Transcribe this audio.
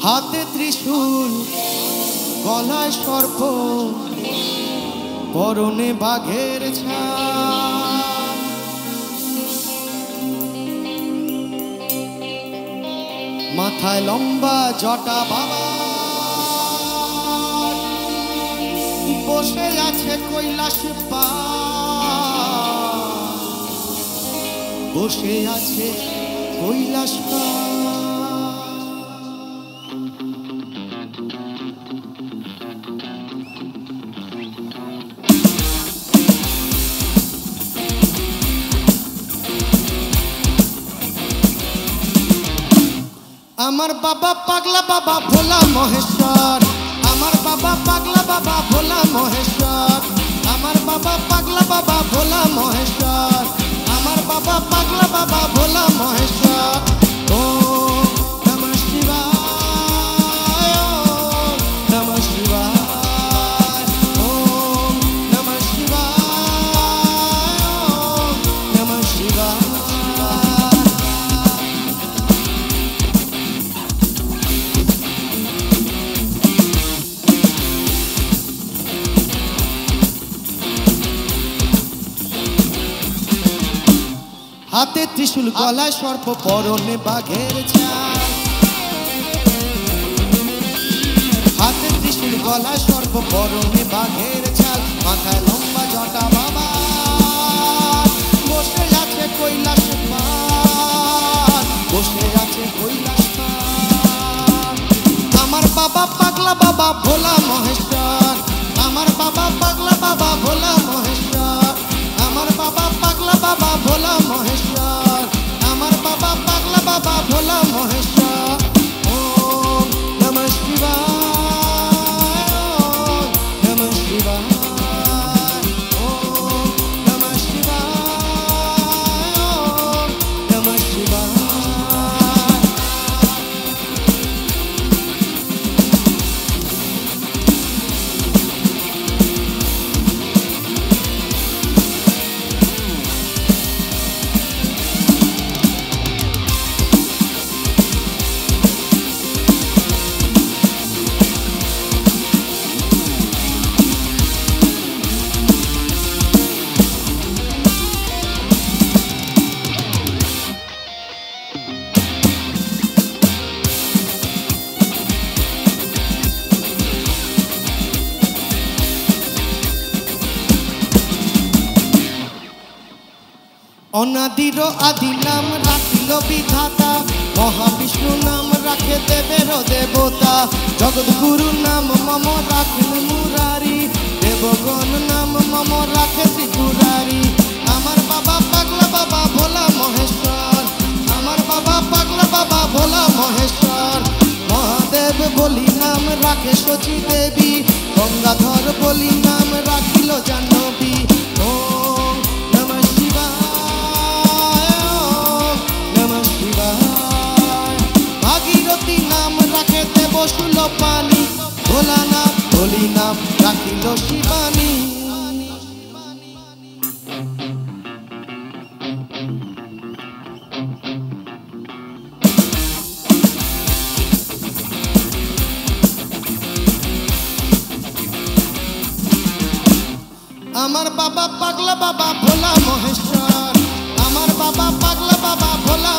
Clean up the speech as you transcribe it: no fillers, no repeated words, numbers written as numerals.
হাতে ত্রিশূল গলায় সর্প পরনে বাঘের ছাল মাথায় লম্বা জটা বাবা বসে আছে কৈলাস বসে আছে কৈলাস আমার বাবা পাগলা বাবা ভোলা মহেশ্বর আমার বাবা পাগলা বাবা ভোলা মহেশ্বর আমার বাবা পাগলা বাবা ভোলা মহেশ্বর আমার বাবা পাগলা বাবা ভোলা মহেশ্বর ও নমঃ শিবায় নমঃ শিবায় ও নমঃ শিবায় নমঃ শিবায় হাতে ত্রিশূল গলায় সর্প পরনে বাঘের ছাল হাতে ত্রিশূল গলায় সর্প পরনে বাঘের ছাল মাথায় লম্বা জটা বাবা বসে আছে কৈলাস বসে আছে কৈলাস আমার বাবা পাগলা বাবা ভোলা মহেশ্বর আমার বাবা পাগলা বাবা ভোলা মহেশ্বর আমার বাবা পাগলা বাবা ভোলা মহেশ্বর আমার বাবা পাগলা বাবা ভোলা মহেশ্বর ওম নমঃ শিবায় নমঃ শিবায় ওম নমঃ শিবায় নমঃ শিবায় অনাদির আদি নাম রাখিল বিধাতা মহাবিষ্ণু নাম রাখে দেবের দেবতা জগৎগুরু নাম মম রাখিল মুরারি দেবগণ নাম মম রাখে ত্রিপুরারি আমার বাবা পাগলা বাবা ভোলা মহেশ্বর আমার বাবা পাগলা বাবা ভোলা মহেশ্বর মহাদেব বলি নাম রাখে শচী দেবী গঙ্গাধর বলি নাম রাখিল জাহ্নবী ও বসুল পানি ভোলা নাম বলি নাম রাখিল শিবানী আমার বাবা পাগলা বাবা ভোলা মহেশ্বর আমার বাবা পাগলা বাবা ভোলা